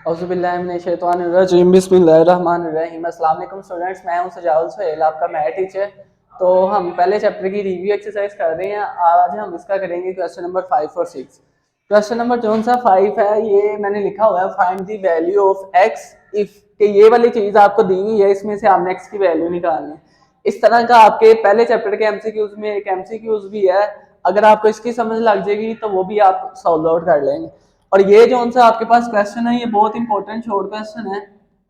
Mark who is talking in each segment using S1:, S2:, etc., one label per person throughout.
S1: औज़ुबिल्लाहिमिनश्शैतानिर्रजीम बिस्मिल्लाहिर्रहमानिर्रहीम। अस्सलाम वालेकुम स्टूडेंट्स, मैं हूं सजाउल सुहेल, आपका मैथ टीचर। तो हम पहले चैप्टर की रिव्यू एक्सरसाइज कर रहे हैं। आज हम इसका करेंगे क्वेश्चन नंबर 5 और 6। क्वेश्चन नंबर कौन सा 5 है, ये मैंने लिखा हुआ है find the value of x if, कि ये वाली चीज़ आपको दी हुई है, इसमें से आपने एक्स की वैल्यू निकालनी है। इस तरह का आपके पहले चैप्टर के एमसीक्यूज में एक एमसीक्यूज भी है, अगर आपको इसकी समझ लग जाएगी तो वो भी आप सॉल्व आउट कर लेंगे। और ये जो सा आपके पास क्वेश्चन है, ये बहुत इंपॉर्टेंट शॉर्ट क्वेश्चन है,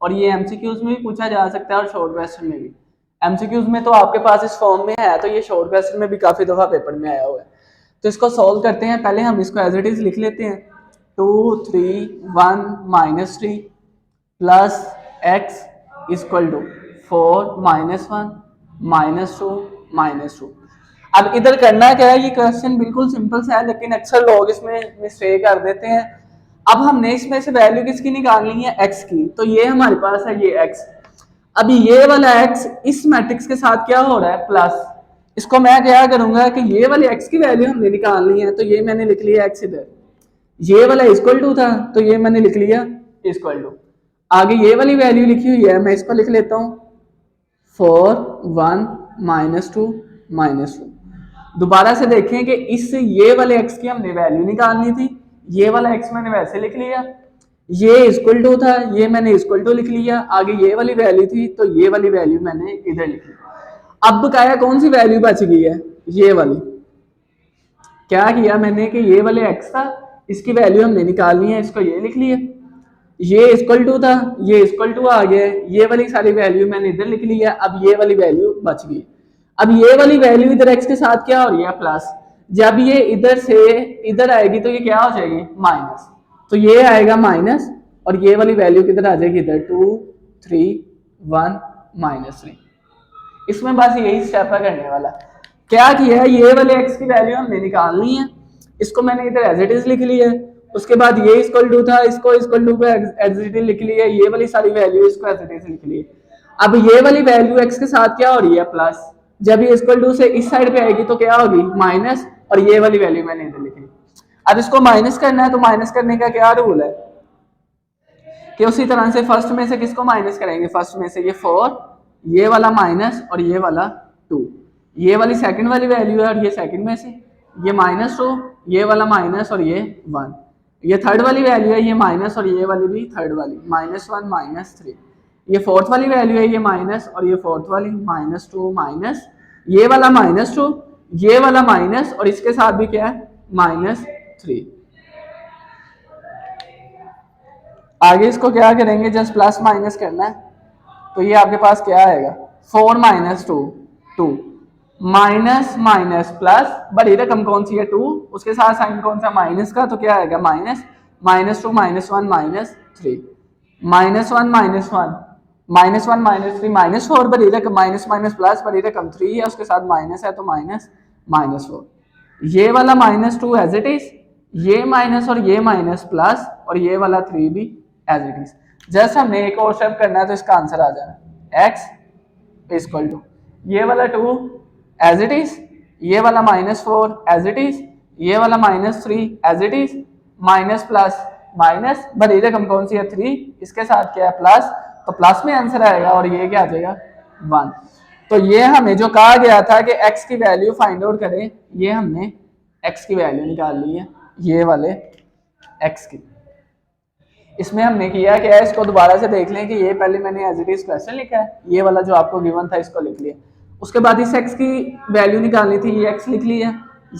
S1: और ये एमसीक्यूज में भी पूछा जा सकता है और शॉर्ट क्वेश्चन में भी। एमसीक्यूज में तो आपके पास इस फॉर्म में है, तो ये शॉर्ट क्वेश्चन में भी काफी दफा पेपर में आया हुआ है। तो इसको सॉल्व करते हैं। पहले हम इसको एज इट इज लिख लेते हैं। 2 3 1 -3 प्लस एक्स इक्वल टू 4 -1 -2 -2। अब इधर करना क्या है, ये क्वेश्चन बिल्कुल सिंपल सा है, लेकिन अक्सर लोग इसमें मिस्टेक कर देते हैं। अब हमने इसमें से वैल्यू किसकी निकालनी है, एक्स की। तो ये हमारे पास है ये एक्स। अभी ये वाला एक्स इस मैट्रिक्स के साथ क्या हो रहा है, प्लस। इसको मैं क्या करूंगा कि ये वाले एक्स की वैल्यू हमने निकालनी है, तो ये मैंने लिख लिया एक्स इधर। ये वाला इक्वल टू था, तो ये मैंने लिख लिया इक्वल टू। आगे ये वाली वैल्यू लिखी हुई है, मैं इसको लिख लेता हूं 4 1 -2 -2। दोबारा से देखें कि इस ये वाले एक्स की हमने वैल्यू निकालनी थी। ये वाला एक्स मैंने वैसे लिख लिया, ये इक्वल टू था, ये मैंने इक्वल टू लिख लिया। आगे ये वाली वैल्यू थी, तो ये वाली वैल्यू मैंने इधर लिख ली। अब बकाया कौन सी वैल्यू बच गई है, ये वाली। क्या किया मैंने कि ये वाले एक्स था, इसकी वैल्यू हमने निकालनी है, इसको ये लिख लिया। ये इक्वल टू था, ये इक्वल टू आ गया, ये वाली सारी वैल्यू मैंने इधर लिख ली है। अब ये वाली वैल्यू बच गई। अब ये वाली वैल्यू इधर एक्स के साथ क्या हो रही है, प्लस। जब ये इधर से इधर आएगी तो ये क्या हो जाएगी, माइनस। तो ये आएगा माइनस, और ये वाली वैल्यू किधर आ जाएगी, इधर 2 3 1 -3। इसमें बस यही स्टेप है करने वाला। क्या किया है, ये वाले एक्स की वैल्यू हमने निकालनी है, इसको मैंने इधर एज इट इज लिख लिया है। उसके बाद ये इक्वल टू था, इसको इक्वल टू को एज इट इज लिख लिया। ये वाली सारी वैल्यू इसको एज इट इज लिख लिया। अब ये वाली वैल्यू एक्स के साथ क्या हो रही है, प्लस। जब ये इक्वल टू से इस साइड पे आएगी तो क्या होगी, माइनस, और ये वाली वैल्यू मैंने इधर लिखी। अब इसको माइनस करना है, तो माइनस करने का क्या रूल है कि उसी तरह से फर्स्ट में से किसको माइनस करेंगे, फर्स्ट में से ये 4, ये वाला माइनस, और ये वाला 2। ये वाली सेकंड वाली वैल्यू है, और ये सेकंड में से ये -2, ये वाला माइनस, और ये 1। ये थर्ड वाली वैल्यू है, ये माइनस, और ये वाली भी थर्ड वाली -1 -3। ये फोर्थ वाली वैल्यू है, ये माइनस, और ये फोर्थ वाली -2 माइनस, ये वाला -2, ये वाला माइनस, और इसके साथ भी क्या है, -3। आगे इसको क्या करेंगे, जस्ट प्लस माइनस करना है। तो ये आपके पास क्या आएगा, 4 -2 2 माइनस माइनस प्लस, बड़ी रकम कौन सी है 2, उसके साथ साइन कौन सा, माइनस का, तो क्या आएगा माइनस -2 -1 -3 -1 -1 -1 -3 -4, बड़ी रकम माइनस माइनस प्लस, बड़ी रकम 3 है, उसके साथ माइनस है, तो -4। ये वाला -2 एज इट इज, ये माइनस और ये माइनस प्लस, और ये वाला 3 भी एज इट इज। जस्ट हमने एक और स्टेप करना है, तो इसका आंसर आ जाना x इक्वल टू ये वाला 2 एज इट इज, ये वाला -4 एज इट इज, ये वाला -3 as it is, minus plus minus, बड़ी रकम कौन सी है 3, इसके साथ क्या है प्लस, तो प्लस में आंसर आएगा, और ये क्या आ जाएगा 1। तो ये हमें जो कहा गया था कि x की वैल्यू फाइंड आउट करें, ये हमने x की वैल्यू निकाल ली है, ये वाले x की। इसमें हमने किया क्या है, इसको दोबारा से देख लें कि ये पहले मैंने एज इट इज क्वेश्चन लिखा है, ये वाला जो आपको गिवन था इसको लिख लिया। उसके बाद इस x की वैल्यू निकालनी थी, ये x लिख लिया।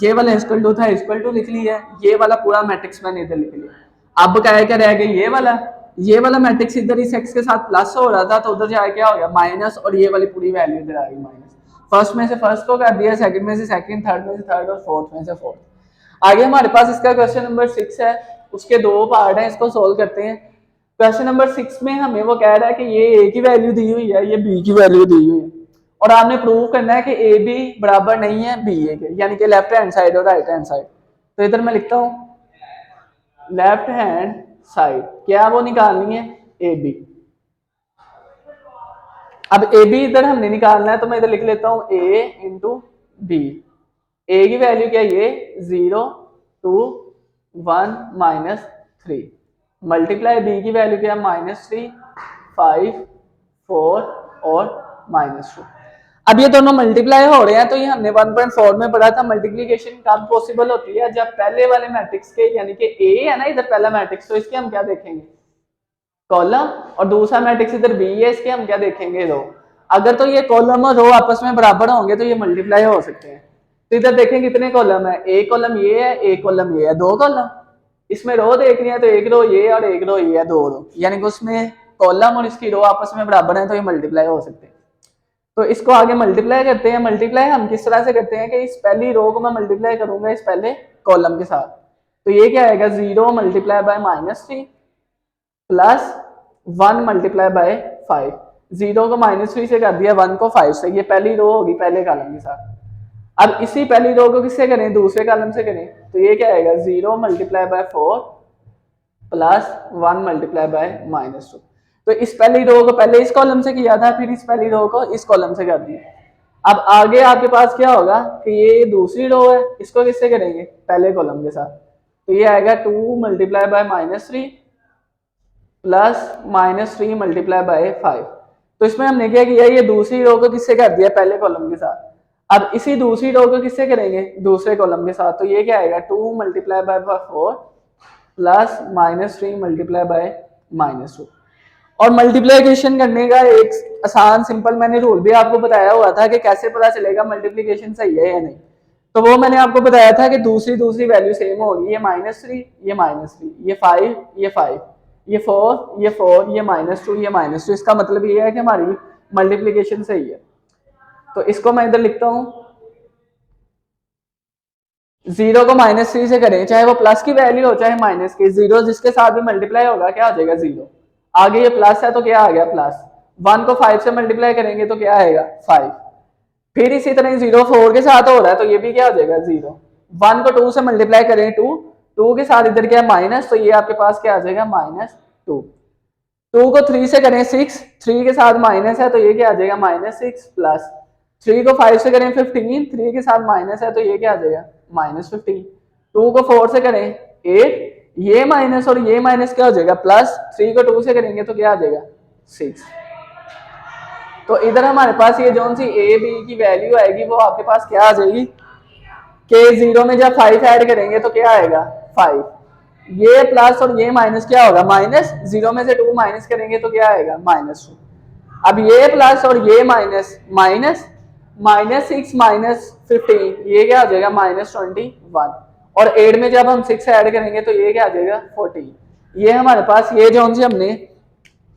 S1: ये वाला इक्वल टू था, इक्वल टू लिख लिया। ये वाला पूरा मैट्रिक्स मैंने इधर लिख लिया। अब क्या रह गया, ये वाला मैट्रिक्स इधर इस x के साथ प्लस हो रहा था, तो उधर जाए क्या हो गया माइनस, और ये वाली पूरी वैल्यू इधर आ गई माइनस। फर्स्ट में से फर्स्ट को कर दिया, सेकंड में से सेकंड, थर्ड में से थर्ड, और फोर्थ में से फोर्थ। आगे हमारे पास इसका क्वेश्चन नंबर 6 है, उसके दो पार्ट हैं, इसको सोल्व करते हैं। क्वेश्चन नंबर 6 में हमें वो कह रहा है कि ये ए की वैल्यू दी हुई है, ये बी की वैल्यू दी हुई है, और आपने प्रूव करना है कि ए बी बराबर नहीं है बी ए के, यानी कि लेफ्ट हैंड साइड और राइट हैंड साइड। तो इधर मैं लिखता हूं लेफ्ट हैंड साइड, क्या वो निकालनी है, ए बी। अब ए बी इधर हमने निकालना है, तो मैं इधर लिख लेता हूं ए इंटू बी। ए की वैल्यू क्या है, ये 0 2 1 -3। मल्टीप्लाई बी की वैल्यू क्या है -3, 5, 4 और -2। अब ये दोनों मल्टीप्लाई हो रहे हैं, तो ये हमने 1.4 में पढ़ा था मल्टीप्लीकेशन कब पॉसिबल होती है, जब पहले वाले मैट्रिक्स के यानी कि ए है ना इधर पहला मैट्रिक्स, तो इसके हम क्या देखेंगे कॉलम, और दूसरा मैट्रिक्स इधर बी है, इसके हम क्या देखेंगे रो। अगर तो ये कॉलम और रो आपस में बराबर होंगे तो ये मल्टीप्लाई हो सकते हैं। तो इधर देखें कितने कॉलम है, एक कॉलम ये है, एक कॉलम ये है, दो कॉलम। इसमें रो देखनी है तो एक रो ये और एक रो ये है, दो रो, यानी कि उसमें कॉलम और इसकी रो आपस में बराबर है, तो ये मल्टीप्लाई हो सकते हैं। तो इसको आगे मल्टीप्लाई करते हैं। मल्टीप्लाई हम किस तरह से करते हैं कि इस पहली रो को मैं मल्टीप्लाई करूंगा इस पहले कॉलम के साथ, तो ये क्या आएगा 0 multiply by -3 plus 1 multiply by 5। 0 को -3 से कर दिया, 1 को 5 से, ये पहली रो होगी पहले कॉलम के साथ। अब इसी पहली रो को किससे करें, दूसरे कॉलम से करें, तो ये क्या आएगा 0 multiply by 4 plus 1 multiply by -2। तो इस पहली रो को पहले इस कॉलम से किया था, फिर इस पहली रो को इस कॉलम से कर दिया। अब आगे आपके पास क्या होगा कि ये दूसरी रो है, इसको किससे करेंगे, पहले कॉलम के साथ, तो ये आएगा 2 multiply by -3 plus -3 multiply by 5। तो इसमें हमने क्या किया, ये दूसरी रो को किससे कर दिया, पहले कॉलम के साथ। अब इसी दूसरी रो को किससे करेंगे, दूसरे कॉलम के साथ, तो ये क्या आएगा 2 multiply by 4 plus -3 multiply by -2। और मल्टीप्लीकेशन करने का एक आसान सिंपल मैंने रूल भी आपको बताया हुआ था कि कैसे पता चलेगा मल्टीप्लीकेशन सही है या नहीं। तो वो मैंने आपको बताया था कि दूसरी दूसरी वैल्यू सेम होगी, ये -3 ये -3, ये 5 ये 5, ये 4 ये 4, ये -2 ये -2। इसका मतलब ये है कि हमारी मल्टीप्लीकेशन सही है। तो इसको मैं इधर लिखता हूं, 0 को -3 से करें, चाहे वो प्लस की वैल्यू हो चाहे माइनस की, 0 जिसके साथ भी मल्टीप्लाई होगा क्या हो जाएगा 0। आगे ये प्लस है तो क्या आ गया प्लस, 1 को 5 से मल्टीप्लाई करेंगे तो क्या आएगा 5। फिर इसी तरह 0 4 के साथ हो रहा है तो ये भी क्या हो जाएगा 0। 1 को 2 से मल्टीप्लाई करें 2, 2 के साथ इधर क्या माइनस, तो ये आपके पास क्या आ जाएगा -2। 2 को 3 से करें 6, 3 के साथ माइनस है तो ये क्या आ जाएगा -6 प्लस 3 को 5 से करें 15, 3 के साथ माइनस है तो ये क्या आ जाएगा -15। 2 को 4 से करें 8, ये माइनस और ये माइनस क्या हो जाएगा प्लस, 3 को 2 से करेंगे तो क्या आ जाएगा 6। तो इधर हमारे पास ये जो सी ए बी की वैल्यू आएगी वो आपके पास क्या आ जाएगी के 0 में जब 5 ऐड करेंगे तो क्या आएगा 5, ये प्लस और ये माइनस क्या होगा माइनस, 0 में से 2 माइनस करेंगे तो क्या आएगा -2। अब ये प्लस और ये माइनस, माइनस -6 -15, ये क्या आ जाएगा -21। और 8 में जब हम 6 ऐड करेंगे तो ये क्या आ जाएगा 14। ये हमारे पास ये जो हमने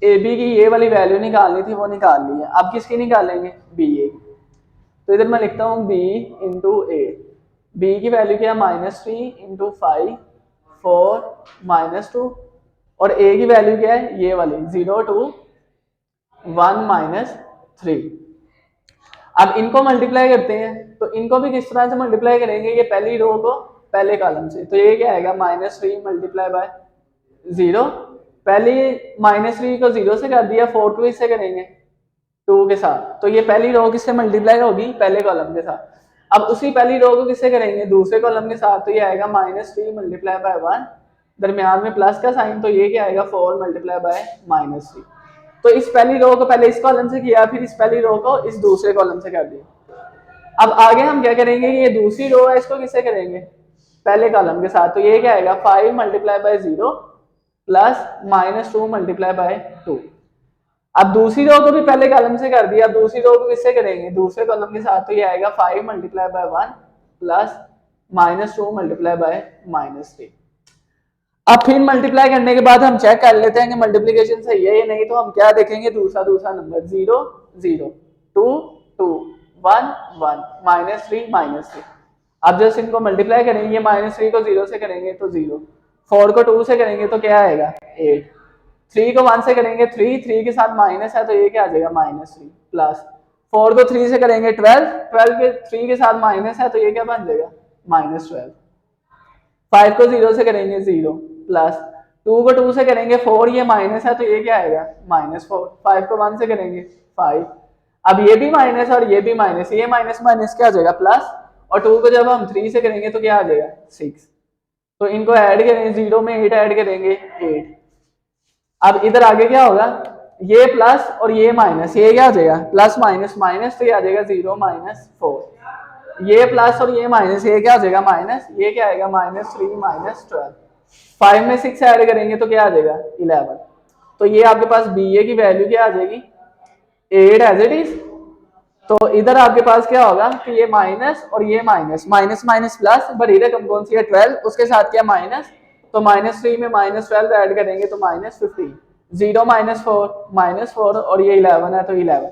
S1: ए बी की ये वाली वैल्यू निकालनी थी वो निकाल ली है। अब किसकी निकालेंगे, बी ए की। तो इधर मैं लिखता हूँ b इंटू ए, बी की वैल्यू क्या है -3 इंटू 5 4 -2, और a की वैल्यू क्या है ये वाली 0 2 1 -3। अब इनको मल्टीप्लाई करते हैं, तो इनको भी किस तरह से मल्टीप्लाई करेंगे, ये पहली रो को पहले कॉलम से, तो ये क्या आएगा -3 मल्टीप्लाई बाय 0, पहले -3 को 0 से कर दिया, 4 को इससे करेंगे 2 के साथ, तो ये पहली रो किससे मल्टीप्लाई होगी पहले कॉलम के साथ। अब उसी पहली रो को किससे करेंगे दूसरे कॉलम के साथ, तो ये आएगा -3 मल्टीप्लाई बाय 1, दरमियान में प्लस का साइन, तो ये क्या आएगा 4 मल्टीप्लाई बाय -3। तो इस पहली रो को पहले इस कॉलम से किया, फिर इस पहली रो को इस दूसरे कॉलम से कर दिया। अब आगे हम क्या करेंगे, ये दूसरी रो है इसको किससे करेंगे पहले कॉलम के साथ, तो ये क्या आएगा 5 multiply by 0 plus -2 multiply by 2। अब दूसरी रो को भी पहले कॉलम से कर दिया, अब दूसरी रो को किससे करेंगे दूसरे कॉलम के साथ, तो ये आएगा 5 multiply by 1 plus -2 multiply by -3। अब फिर मल्टीप्लाई करने के बाद हम चेक कर लेते हैं कि मल्टीप्लिकेशन सही है या नहीं, तो हम क्या देखेंगे दूसरा नंबर 0 0 2 2 1 1 -3 -3। अब जैसे इनको मल्टीप्लाई करेंगे, -3 को 0 से करेंगे तो 0, 4 को 2 से करेंगे तो क्या आएगा 8, 3 को 1 से करेंगे 3, 3 के साथ माइनस है तो ये क्या आ जाएगा -3 प्लस 4 को 3 से करेंगे 12, 12 के 3 के साथ माइनस है तो ये क्या बन जाएगा -12। 5 को 0 से करेंगे 0 प्लस 2 को 2 से करेंगे 4, ये माइनस है तो ये क्या आएगा -4। 5 को 1 से करेंगे 5, अब ये भी माइनस और ये भी माइनस, ये माइनस माइनस क्या आ जाएगा प्लस, और 2 को जब हम 3 से करेंगे तो क्या आ जाएगा 6। तो इनको ऐड करें, 0 में 8 ऐड करेंगे 8, अब इधर आगे क्या होगा, ये प्लस और ये माइनस, ये क्या हो जाएगा प्लस माइनस माइनस, तो ये आ जाएगा 0 माइनस 4, ये प्लस और ये माइनस, ये क्या हो जाएगा माइनस, ये क्या आएगा माइनस 3 माइनस 12, 5 में 6 ऐड करेंगे तो क्या आ जाएगा 11। तो ये आपके पास बी ए की वैल्यू क्या आ जाएगी 8 एज इट इज। तो इधर आपके पास क्या होगा कि ये माइनस और ये minus, minus minus plus, but इधर रकम कौन सी है 12, उसके साथ क्या माइनस, तो -3 में -12 ऐड करेंगे तो -15, 0 -4 और ये 11 है तो 11।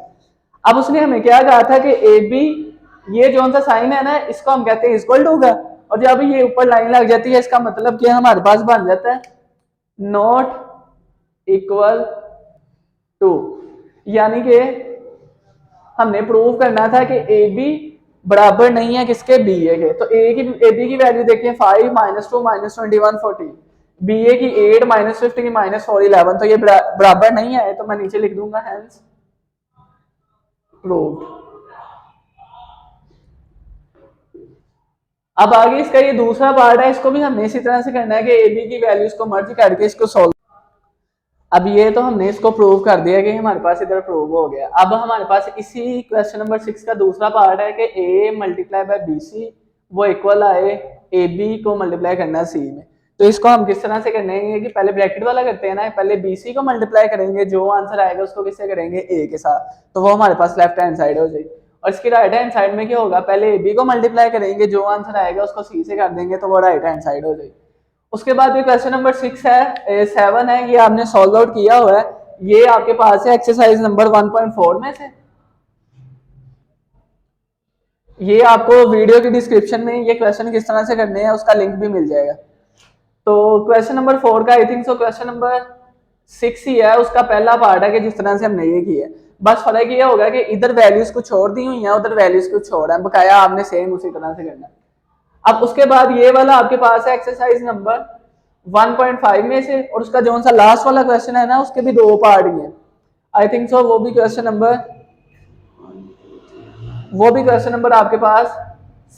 S1: अब उसने हमें क्या कहा था कि ए बी, ये जो सा साइन है ना इसको हम कहते हैं इक्वल टू का, और जब ये ऊपर लाइन लग जाती है इसका मतलब क्या हमारे पास बन जाता है नॉट इक्वल टू, यानी कि हमने प्रूव करना था कि ए बी बराबर नहीं है किसके बी ए के। तो ए बी की वैल्यू देखिए 5 -2 -21 14, बी ए की 8 -15 -4 11, तो ये बराबर नहीं है, तो मैं नीचे लिख दूंगा हेंस प्रूव्ड। अब आगे इसका ये दूसरा पार्ट है, इसको भी हमने इसी तरह से करना है कि ए बी की वैल्यूज को मर्ज करके इसको सॉल्व। अब ये तो हमने इसको प्रूव कर दिया कि हमारे पास इधर प्रूव हो गया। अब हमारे पास इसी क्वेश्चन नंबर 6 का दूसरा पार्ट है कि A multiply by B C वो इक्वल आए ए बी को मल्टीप्लाई करना सी में। तो इसको हम किस तरह से करेंगे कि पहले ब्रैकेट वाला करते हैं ना, पहले बी सी को मल्टीप्लाई करेंगे, जो आंसर आएगा उसको किससे करेंगे ए के साथ, तो वो हमारे पास लेफ्ट हैंड साइड हो जाएगी। और इसकी राइट हैंड साइड में क्या होगा, पहले ए बी को मल्टीप्लाई करेंगे, जो आंसर आएगा उसको सी से कर देंगे तो वो राइट हैंड साइड हो जाएगी। उसके बाद ये क्वेश्चन नंबर 6 है 7 है, ये आपने सॉल्व आउट किया हुआ है, ये आपके पास है एक्सरसाइज नंबर 1.4 में से। ये आपको वीडियो की डिस्क्रिप्शन में ये क्वेश्चन किस तरह से करने हैं उसका लिंक भी मिल जाएगा। तो क्वेश्चन नंबर 4 का I think so question number 6 ही है, उसका पहला पार्ट है कि जिस तरह से हमने ये किया है, बस फर्क ये होगा कि इधर वैल्यूज कुछ और दी हुई है, उधर वैल्यूज कुछ और है, बकाया आपने सेम उसी तरह से करना है। अब उसके बाद ये वाला आपके पास है एक्सरसाइज नंबर 1.5 में से, और उसका जो सा लास्ट वाला क्वेश्चन है ना उसके भी दो पार्ट ही है, आई थिंक सो वो भी क्वेश्चन नंबर आपके पास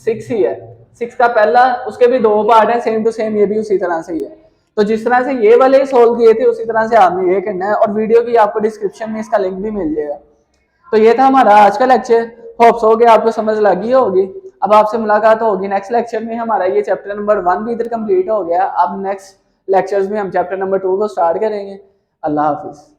S1: 6 ही है, 6 का पहला, उसके भी दो पार्ट है सेम टू सेम, ये भी उसी तरह से ही है। तो जिस तरह से ये वाले सोल्व किए थे उसी तरह से आपने ये करना है, और वीडियो की आपको डिस्क्रिप्शन में इसका लिंक भी मिल जाएगा। तो ये था हमारा आज का लेक्चर, होप्स हो गया आपको समझ लगी होगी। अब आपसे मुलाकात होगी नेक्स्ट लेक्चर में। हमारा ये चैप्टर नंबर 1 भी इधर कंप्लीट हो गया, अब नेक्स्ट लेक्चर्स में हम चैप्टर नंबर 2 को स्टार्ट करेंगे। अल्लाह हाफिज।